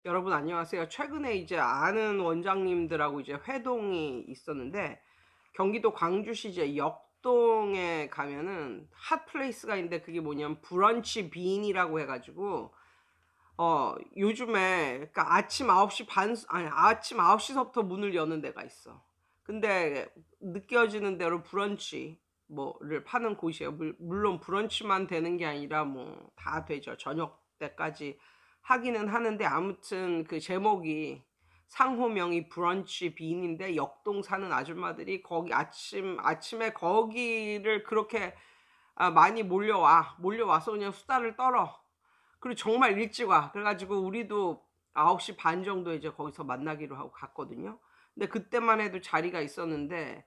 여러분 안녕하세요. 최근에 이제 아는 원장님들하고 이제 회동이 있었는데 경기도 광주시 이제 역동에 가면은 핫플레이스가 있는데 그게 뭐냐면 브런치 빈이라고 해 가지고 요즘에 그러니까 아침 9시 서부터 문을 여는 데가 있어. 근데 느껴지는 대로 브런치 뭐를 파는 곳이에요. 물론 브런치만 되는 게 아니라 뭐 다 되죠. 저녁 때까지 하기는 하는데 아무튼 그 제목이 상호명이 브런치 빈인데 역동 사는 아줌마들이 거기 아침에 거기를 그렇게 많이 몰려와서 그냥 수다를 떨어. 그리고 정말 일찍 와. 그래 가지고 우리도 9시 반 정도에 이제 거기서 만나기로 하고 갔거든요. 근데 그때만 해도 자리가 있었는데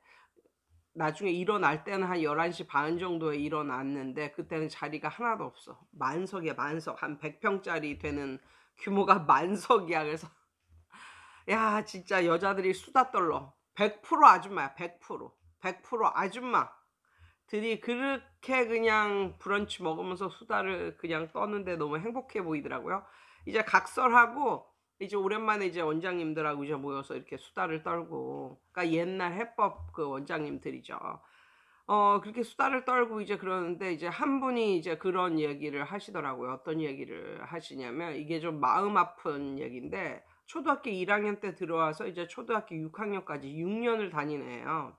나중에 일어날 때는 한 11시 반 정도에 일어났는데 그때는 자리가 하나도 없어. 만석이야, 만석. 한 100 평짜리 되는 규모가 만석이야. 그래서 야 진짜 여자들이 수다 떨러. 100% 아줌마야, 100%. 100% 아줌마들이 그렇게 그냥 브런치 먹으면서 수다를 그냥 떠는데 너무 행복해 보이더라고요. 이제 각설하고 이제 오랜만에 이제 원장님들하고 이제 모여서 이렇게 수다를 떨고, 그러니까 옛날 해법 그 원장님들이죠. 그렇게 수다를 떨고 이제 그러는데 이제 한 분이 이제 그런 얘기를 하시더라고요. 어떤 얘기를 하시냐면 이게 좀 마음 아픈 얘기인데 초등학교 1 학년 때 들어와서 이제 초등학교 6 학년까지 6 년을 다닌 애예요.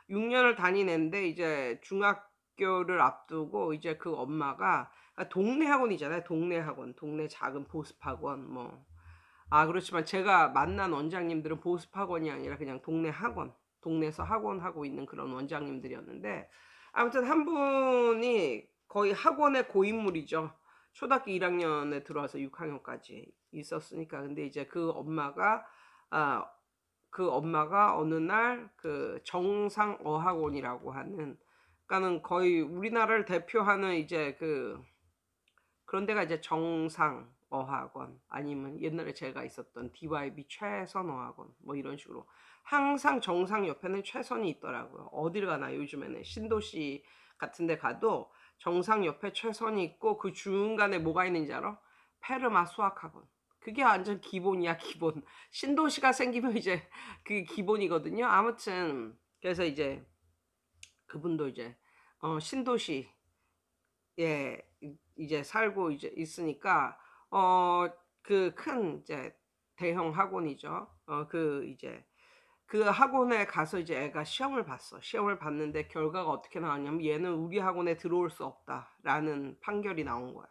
6 년을 다닌 앤데 이제 중학교를 앞두고 이제 그 엄마가, 동네 학원이잖아요. 동네 학원. 동네 작은 보습 학원 뭐. 그렇지만 제가 만난 원장님들은 보습 학원이 아니라 그냥 동네 학원, 동네에서 학원하고 있는 그런 원장님들이었는데 아무튼 한 분이 거의 학원의 고인물이죠. 초등학교 1 학년에 들어와서 6 학년까지 있었으니까. 근데 이제 아 그 엄마가 어느 날 그 정상어학원이라고 하는, 그러니까는 거의 우리나라를 대표하는 이제 그런 데가 이제 정상어학원 아니면 옛날에 제가 있었던 DYB 최선어학원 뭐 이런 식으로 항상 정상 옆에는 최선이 있더라고요. 어딜 가나 요즘에는 신도시 같은 데 가도 정상 옆에 최선이 있고 그 중간에 뭐가 있는지 알아? 페르마 수학학원. 그게 완전 기본이야, 기본. 신도시가 생기면 이제 그게 기본이거든요. 아무튼 그래서 이제 그분도 이제 신도시 예. 이제 살고 이제 있으니까 그 큰 이제 대형 학원이죠. 이제 그 학원에 가서 이제 애가 시험을 봤어. 시험을 봤는데 결과가 어떻게 나왔냐면 "얘는 우리 학원에 들어올 수 없다."라는 판결이 나온 거야.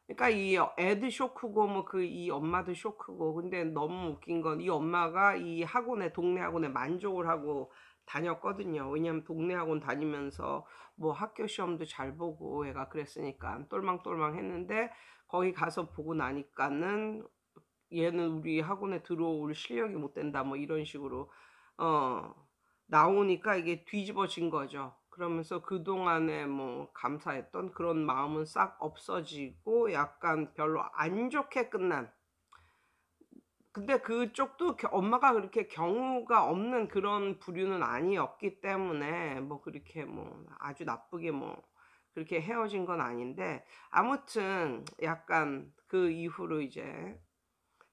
그러니까 이 애도 쇼크고 뭐 이 엄마도 쇼크고, 근데 너무 웃긴 건 이 엄마가 이 학원에 동네 학원에 만족을 하고 다녔거든요. 왜냐하면 동네 학원 다니면서 뭐 학교 시험도 잘 보고 애가 그랬으니까 똘망똘망했는데 거기 가서 보고 나니까는 "얘는 우리 학원에 들어올 실력이 못 된다." 뭐 이런 식으로 어 나오니까 이게 뒤집어진 거죠. 그러면서 그동안에 뭐 감사했던 그런 마음은 싹 없어지고 약간 별로 안 좋게 끝난, 근데 그쪽도 엄마가 그렇게 경우가 없는 그런 부류는 아니었기 때문에 뭐 그렇게 뭐 아주 나쁘게 뭐 그렇게 헤어진 건 아닌데 아무튼 약간 그 이후로 이제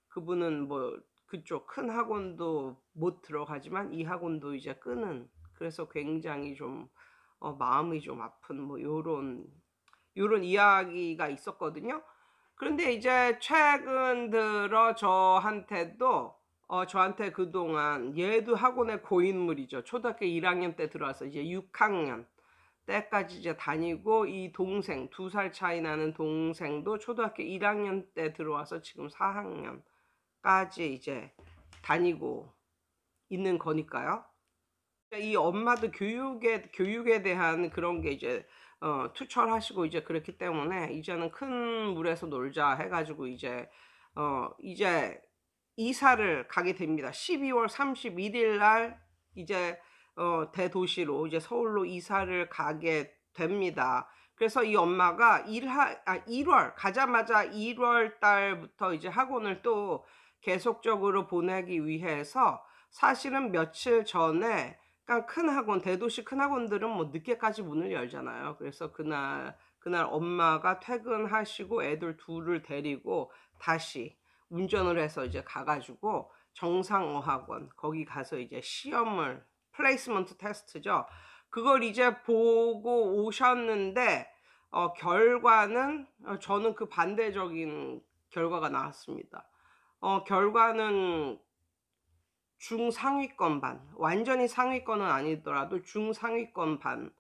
그분은 뭐 그쪽 큰 학원도 못 들어가지만 이 학원도 이제 끄는, 그래서 굉장히 좀 마음이 좀 아픈 뭐 요런 이야기가 있었거든요. 그런데 이제 최근 들어 저한테 그동안 얘도 학원의 고인물이죠. 초등학교 1 학년 때 들어와서 이제 6 학년 때까지 이제 다니고, 이 동생 2살 차이 나는 동생도 초등학교 1 학년 때 들어와서 지금 4 학년까지 이제 다니고 있는 거니까요. 이 엄마도 교육에 대한 그런 게 이제 투철하시고 이제 그렇기 때문에 이제는 "큰 물에서 놀자." 해 가지고 이제 이사를 가게 됩니다. 12월 31일 날 이제 대도시로 이제 서울로 이사를 가게 됩니다. 그래서 이 엄마가 1월 가자마자 1월 달부터 이제 학원을 또 계속적으로 보내기 위해서 사실은 며칠 전에, 그러니까 큰 학원, 대도시 큰 학원들은 뭐 늦게까지 문을 열잖아요. 그래서 그날 엄마가 퇴근하시고 애들 둘을 데리고 다시 운전을 해서 이제 가 가지고 정상어학원 거기 가서 이제 시험을 플레이스먼트 테스트죠. 그걸 이제 보고 오셨는데 결과는 저는 그 반대적인 결과가 나왔습니다. 결과는 중상위권 반, 완전히 상위권은 아니더라도 중상위권 반을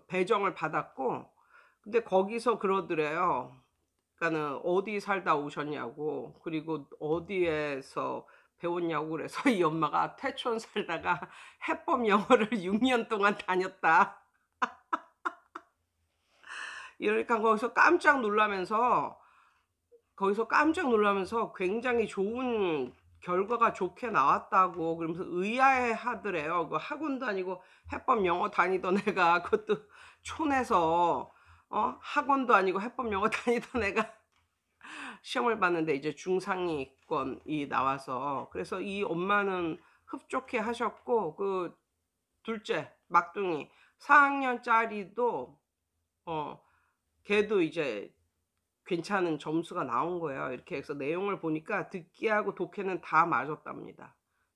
배정을 받았고, 근데 거기서 그러더래요. 그러니까는 어디 살다 오셨냐고, 그리고 어디에서 배웠냐고, 그래서 이 엄마가 태촌 살다가 해법 영어를 6년 동안 다녔다. 이러니까 거기서 깜짝 놀라면서 굉장히 좋은 결과가 좋게 나왔다고 그러면서 의아해 하더래요. 그 학원도 아니고 해법 영어 다니던 애가, 그것도 촌에서 학원도 아니고 해법 영어 다니던 애가 시험을 봤는데 이제 중상위권이 나와서, 그래서 이 엄마는 흡족해 하셨고, 그 둘째 막둥이 4학년짜리도 걔도 이제 괜찮은 점수가 나온 거예요. 이렇게 해서 내용을 보니까 듣기하고 독해는 다 맞았답니다.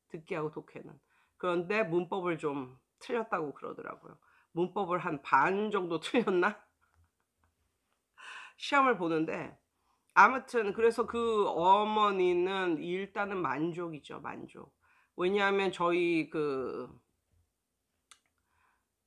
듣기하고 독해는. 그런데 문법을 좀 틀렸다고 그러더라고요. 문법을 한 반 정도 틀렸나? 시험을 보는데 아무튼 그래서 그 어머니는 일단은 만족이죠, 만족. 왜냐하면 저희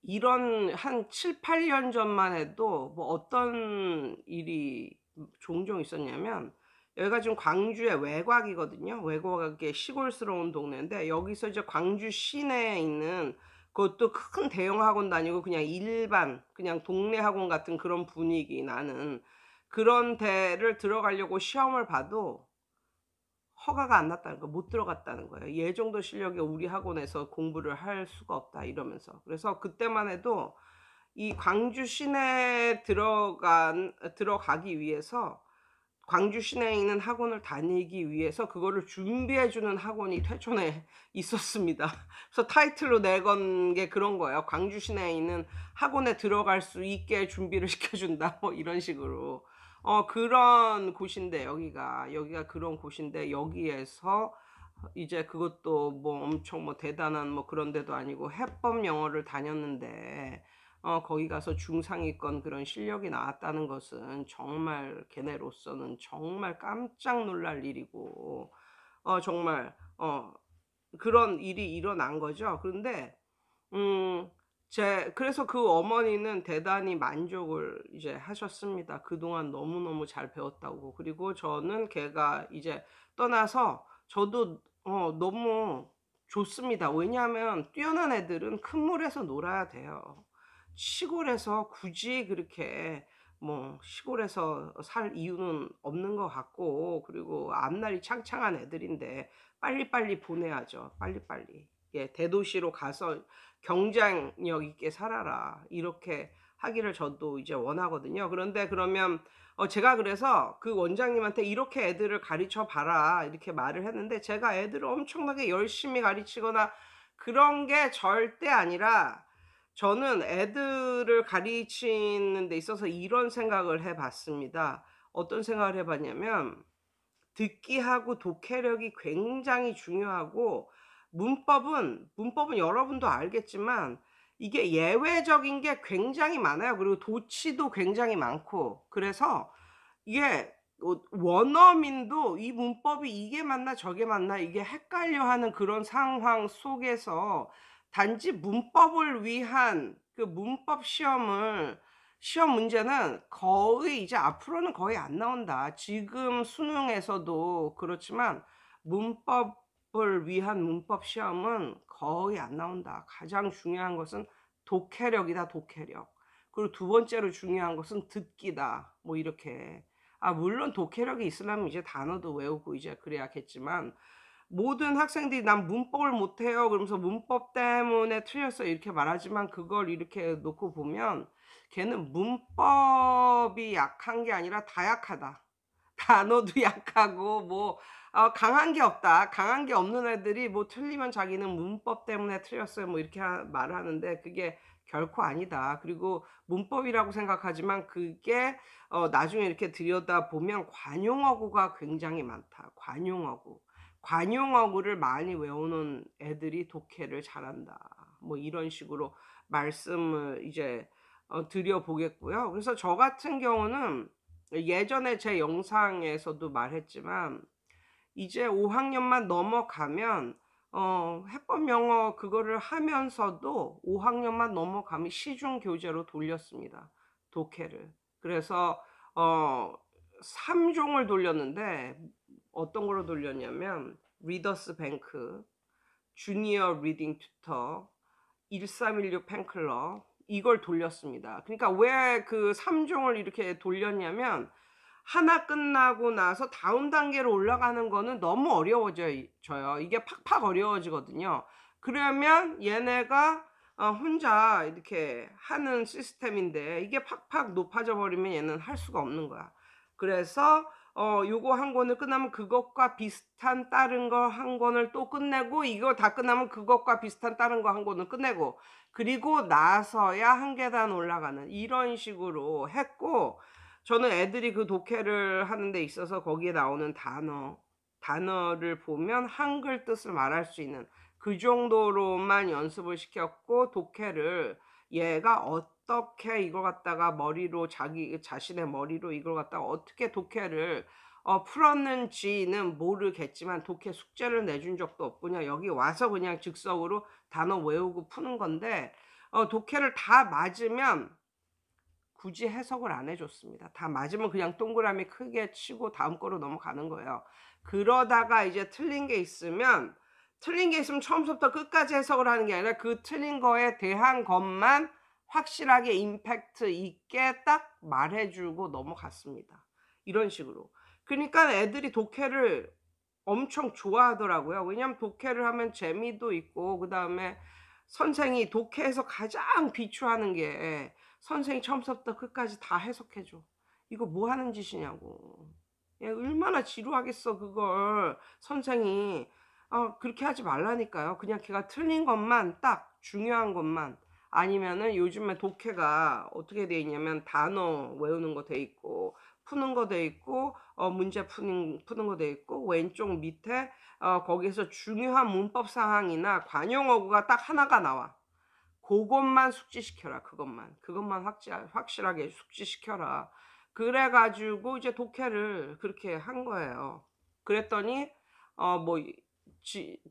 이런 한 7-8년 전만 해도 뭐 어떤 일이 종종 있었냐면, 여기가 지금 광주의 외곽이거든요. 외곽의 시골스러운 동네인데, 여기서 이제 광주 시내에 있는, 그것도 큰 대형 학원도 아니고 그냥 일반 그냥 동네 학원 같은 그런 분위기 나는 그런 데를 들어가려고 시험을 봐도 허가가 안 났다는 거, 못 들어갔다는 거예요. "얘 정도 실력에 우리 학원에서 공부를 할 수가 없다." 이러면서. 그래서 그때만 해도 이 광주 시내에 들어가기 위해서, 광주 시내에 있는 학원을 다니기 위해서 그거를 준비해 주는 학원이 퇴촌에 있었습니다. 그래서 타이틀로 내건 게 그런 거예요. "광주 시내에 있는 학원에 들어갈 수 있게 준비를 시켜 준다." 뭐 이런 식으로. 그런 곳인데, 여기가 그런 곳인데, 여기에서 이제 그것도 뭐 엄청 뭐 대단한 뭐 그런 데도 아니고 해법 영어를 다녔는데 거기 가서 중상위권 그런 실력이 나왔다는 것은 정말 걔네로서는 정말 깜짝 놀랄 일이고, 정말 그런 일이 일어난 거죠. 그런데 음 그래서 그 어머니는 대단히 만족을 이제 하셨습니다. 그동안 너무너무 잘 배웠다고. 그리고 저는 걔가 이제 떠나서 저도 너무 좋습니다. 왜냐하면 뛰어난 애들은 큰 물에서 놀아야 돼요. 시골에서 굳이 그렇게 뭐 시골에서 살 이유는 없는 것 같고, 그리고 앞날이 창창한 애들인데 빨리빨리 보내야죠, 빨리빨리. 예, "대도시로 가서 경쟁력 있게 살아라." 이렇게 하기를 저도 이제 원하거든요. 그런데 그러면 제가 그래서 그 원장님한테 "이렇게 애들을 가르쳐 봐라." 이렇게 말을 했는데, 제가 애들을 엄청나게 열심히 가르치거나 그런 게 절대 아니라, 저는 애들을 가르치는 데 있어서 이런 생각을 해 봤습니다. 어떤 생각을 해 봤냐면, 듣기하고 독해력이 굉장히 중요하고, 문법은 여러분도 알겠지만 이게 예외적인 게 굉장히 많아요. 그리고 도치도 굉장히 많고, 그래서 이게 원어민도 이 문법이 이게 맞나 저게 맞나 이게 헷갈려하는 그런 상황 속에서 단지 문법을 위한 그 문법 시험 문제는 거의 이제 앞으로는 거의 안 나온다. 지금 수능에서도 그렇지만 문법을 위한 문법 시험은 거의 안 나온다. 가장 중요한 것은 독해력이다, 독해력. 그리고 두 번째로 중요한 것은 듣기다. 뭐 이렇게. 물론 독해력이 있으려면 이제 단어도 외우고 이제 그래야겠지만, 모든 학생들이 "난 문법을 못해요." 그러면서 "문법 때문에 틀렸어요." 이렇게 말하지만, 그걸 이렇게 놓고 보면 걔는 문법이 약한 게 아니라 다 약하다. 단어도 약하고 뭐 강한 게 없다. 강한 게 없는 애들이 뭐 틀리면 자기는 "문법 때문에 틀렸어요." 뭐 이렇게 말을 하는데, 그게 결코 아니다. 그리고 문법이라고 생각하지만 그게 나중에 이렇게 들여다보면 관용어구가 굉장히 많다. 관용어구. 관용어구를 많이 외우는 애들이 독해를 잘한다. 뭐 이런 식으로 말씀을 이제 드려 보겠고요. 그래서 저 같은 경우는 예전에 제 영상에서도 말했지만 이제 5 학년만 넘어가면 해법 영어 그거를 하면서도 5 학년만 넘어가면 시중 교재로 돌렸습니다, 독해를. 그래서 3 종을 돌렸는데 어떤 거로 돌렸냐면 리더스 뱅크, 주니어 리딩 튜터, 1316 팬클럽 이걸 돌렸습니다. 그러니까 왜 그 3 종을 이렇게 돌렸냐면 하나 끝나고 나서 다음 단계로 올라가는 거는 너무 어려워져요. 이게 팍팍 어려워지거든요. 그러면 얘네가 혼자 이렇게 하는 시스템인데 이게 팍팍 높아져 버리면 얘는 할 수가 없는 거야. 그래서 요거 한 권을 끝나면 그것과 비슷한 다른 거 한 권을 또 끝내고 이거 다 끝나면 그것과 비슷한 다른 거 한 권을 끝내고 그리고 나서야 한 계단 올라가는 이런 식으로 했고 저는 애들이 그 독해를 하는 데 있어서 거기에 나오는 단어를 보면 한글 뜻을 말할 수 있는 그 정도로만 연습을 시켰고 독해를 얘가 어떻게 이걸 갖다가 머리로 자기 자신의 머리로 이걸 갖다가 어떻게 독해를 풀었는지는 모르겠지만 독해 숙제를 내준 적도 없고 그냥 여기 와서 그냥 즉석으로 단어 외우고 푸는 건데 독해를 다 맞으면 굳이 해석을 안 해줬습니다. 다 맞으면 그냥 동그라미 크게 치고 다음 거로 넘어가는 거예요. 그러다가 이제 틀린 게 있으면 처음부터 끝까지 해석을 하는 게 아니라 그 틀린 거에 대한 것만 확실하게 임팩트 있게 딱 말해주고 넘어갔습니다. 이런 식으로. 그러니까 애들이 독해를 엄청 좋아하더라고요. 왜냐하면 독해를 하면 재미도 있고 그 다음에 선생이 독해에서 가장 비추하는 게 선생이 처음부터 끝까지 다 해석해 줘. 이거 뭐 하는 짓이냐고. 야, 얼마나 지루하겠어 그걸. 선생이 그렇게 하지 말라니까요. 그냥 걔가 틀린 것만 딱 중요한 것만 아니면은 요즘에 독해가 어떻게 돼 있냐면 단어 외우는 거 돼 있고 푸는 거 돼 있고 문제 푸는 거 돼 있고 왼쪽 밑에 거기에서 중요한 문법 사항이나 관용어구가 딱 하나가 나와. 그것만 숙지시켜라. 그것만 확실하게 숙지시켜라. 그래 가지고 이제 독해를 그렇게 한 거예요. 그랬더니 뭐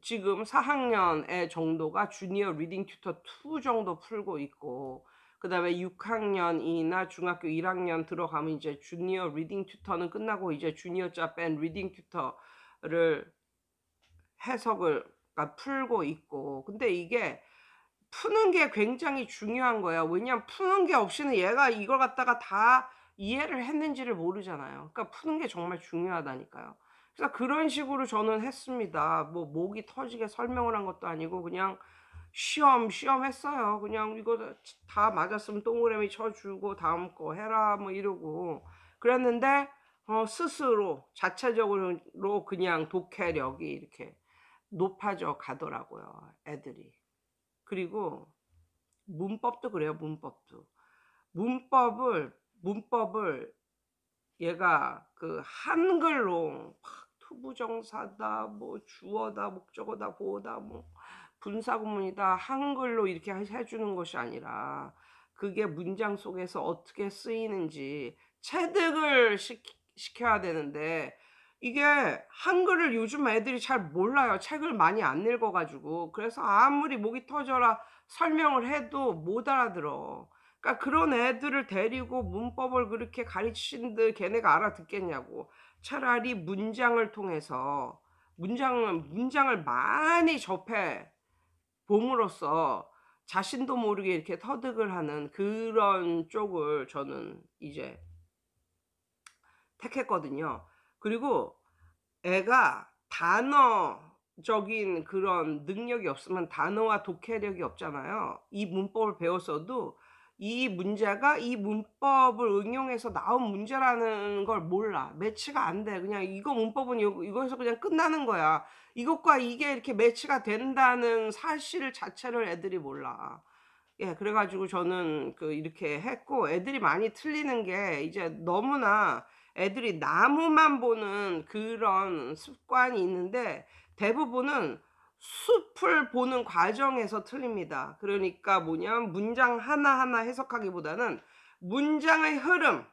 지금 4학년의 정도가 주니어 리딩 튜터 2 정도 풀고 있고 그다음에 6학년이나 중학교 1학년 들어가면 이제 주니어 리딩 튜터는 끝나고 이제 주니어 자펜 리딩 튜터를 해석을 풀고 있고 근데 이게 푸는 게 굉장히 중요한 거예요. 왜냐하면 푸는 게 없이는 얘가 이걸 갖다가 다 이해를 했는지를 모르잖아요. 그러니까 푸는 게 정말 중요하다니까요. 그래서 그런 식으로 저는 했습니다. 뭐 목이 터지게 설명을 한 것도 아니고 그냥 시험 했어요. 그냥 이거 다 맞았으면 동그라미 쳐주고 다음 거 해라 뭐 이러고 그랬는데 스스로 자체적으로 그냥 독해력이 이렇게 높아져 가더라고요, 애들이. 그리고 문법도 그래요, 문법도. 문법을 얘가 그 한글로 막 투부정사다, 뭐 주어다, 목적어다, 보어다, 뭐 분사구문이다, 한글로 이렇게 해주는 것이 아니라 그게 문장 속에서 어떻게 쓰이는지 체득을 시켜야 되는데 이게 한글을 요즘 애들이 잘 몰라요. 책을 많이 안 읽어가지고. 그래서 아무리 목이 터져라 설명을 해도 못 알아들어. 그러니까 그런 애들을 데리고 문법을 그렇게 가르치는데 걔네가 알아듣겠냐고. 차라리 문장을 통해서 문장을 많이 접해 봄으로써 자신도 모르게 이렇게 터득을 하는 그런 쪽을 저는 이제 택했거든요. 그리고 애가 단어적인 그런 능력이 없으면 단어와 독해력이 없잖아요. 이 문법을 배웠어도 이 문제가 이 문법을 응용해서 나온 문제라는 걸 몰라. 매치가 안 돼. 그냥 이거 문법은 이거에서 그냥 끝나는 거야. 이것과 이게 이렇게 매치가 된다는 사실 자체를 애들이 몰라. 예, 그래 가지고 저는 이렇게 했고, 애들이 많이 틀리는 게 이제 너무나 애들이 나무만 보는 그런 습관이 있는데, 대부분은 숲을 보는 과정에서 틀립니다. 그러니까 뭐냐면 문장 하나하나 해석하기보다는 문장의 흐름,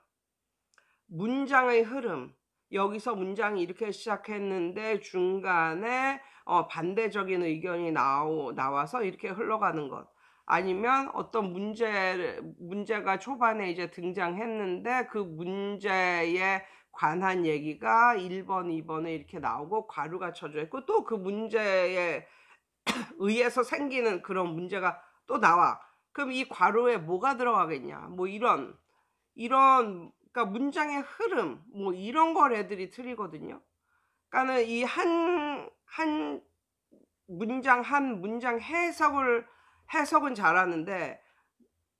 문장의 흐름. 여기서 문장이 이렇게 시작했는데 중간에 반대적인 의견이 나와서 이렇게 흘러가는 것. 아니면 어떤 문제가 초반에 이제 등장했는데 그 문제에 관한 얘기가 1 번, 2 번에 이렇게 나오고 괄호가 쳐져 있고, 또 그 문제에 의해서 생기는 그런 문제가 또 나와. 그럼 이 괄호에 뭐가 들어가겠냐? 뭐 그러니까 문장의 흐름, 뭐 이런 걸 애들이 틀리거든요. 그러니까는 이 한 문장 한 문장 해석은 잘하는데,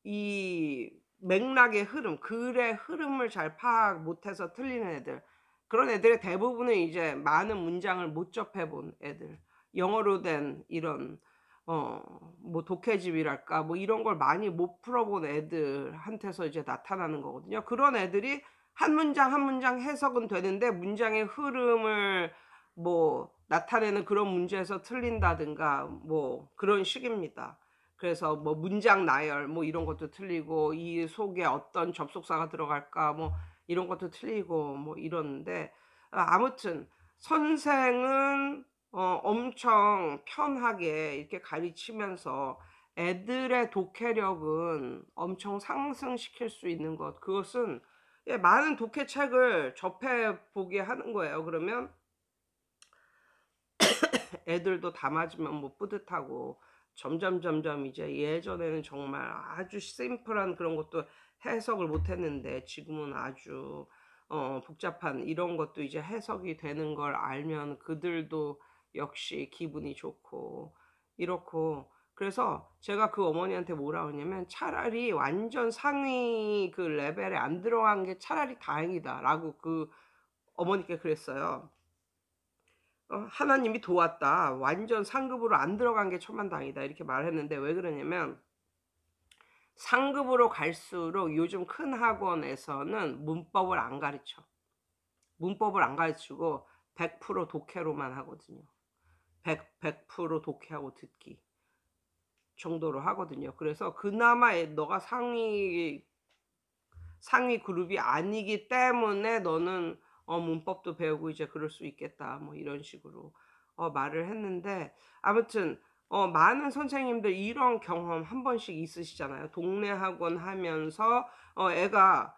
이 맥락의 흐름, 글의 흐름을 잘 파악 못해서 틀리는 애들. 그런 애들의 대부분은 이제 많은 문장을 못 접해 본 애들. 영어로 된 이런 뭐 독해집이랄까 뭐 이런 걸 많이 못 풀어본 애들한테서 이제 나타나는 거거든요. 그런 애들이 한 문장 한 문장 해석은 되는데 문장의 흐름을 뭐 나타내는 그런 문제에서 틀린다든가 뭐 그런 식입니다. 그래서 뭐 문장 나열 뭐 이런 것도 틀리고, 이 속에 어떤 접속사가 들어갈까 뭐 이런 것도 틀리고 뭐 이러는데, 아무튼 선생은 엄청 편하게 이렇게 가르치면서 애들의 독해력은 엄청 상승시킬 수 있는 것, 그것은 많은 독해책을 접해 보게 하는 거예요. 그러면 애들도 다 맞으면 뭐 뿌듯하고, 점점 이제 예전에는 정말 아주 심플한 그런 것도 해석을 못 했는데 지금은 아주 복잡한 이런 것도 이제 해석이 되는 걸 알면 그들도 역시 기분이 좋고 이렇고. 그래서 제가 그 어머니한테 뭐라 그러냐면, 차라리 완전 상위 그 레벨에 안 들어간 게 차라리 다행이다라고 그 어머니께 그랬어요. 하나님이 도왔다. 완전 상급으로 안 들어간 게 천만다행이다. 이렇게 말했는데, 왜 그러냐면 상급으로 갈수록 요즘 큰 학원에서는 문법을 안 가르쳐. 문법을 안 가르치고 100% 독해로만 하거든요. 100% 독해하고 듣기 정도로 하거든요. 그래서 그나마 너가 상위 그룹이 아니기 때문에 너는 문법도 배우고 이제 그럴 수 있겠다. 뭐 이런 식으로 말을 했는데, 아무튼 많은 선생님들 이런 경험 한 번씩 있으시잖아요. 동네 학원 하면서 애가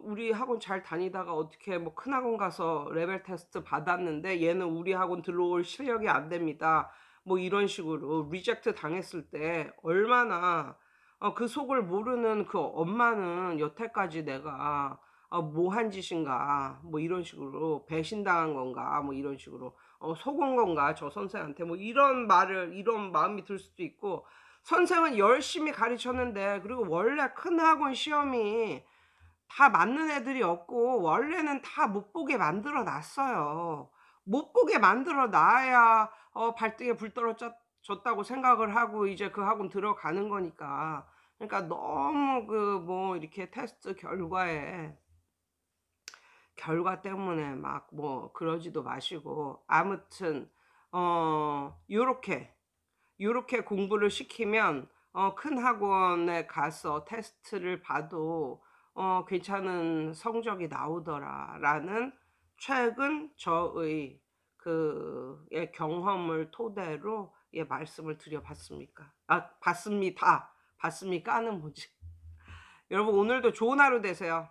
우리 학원 잘 다니다가 어떻게 뭐 큰 학원 가서 레벨 테스트 받았는데 얘는 우리 학원 들어올 실력이 안 됩니다. 뭐 이런 식으로 리젝트 당했을 때 얼마나 그 속을 모르는 그 엄마는 여태까지 내가 뭐 한 짓인가 뭐 이런 식으로, 배신당한 건가 뭐 이런 식으로 속은 건가 저 선생한테, 뭐 이런 마음이 들 수도 있고. 선생은 열심히 가르쳤는데, 그리고 원래 큰 학원 시험이 다 맞는 애들이 없고 원래는 다 못 보게 만들어 놨어요. 못 보게 만들어 놔야 발등에 불 떨어졌다고 생각을 하고 이제 그 학원 들어가는 거니까. 그러니까 너무 뭐 이렇게 테스트 결과 때문에 막 뭐 그러지도 마시고, 아무튼 요렇게 공부를 시키면 큰 학원에 가서 테스트를 봐도 괜찮은 성적이 나오더라라는 최근 저의 경험을 토대로 말씀을 드려봤습니까? 봤습니다. 봤습니까는 뭐지? 여러분, 오늘도 좋은 하루 되세요.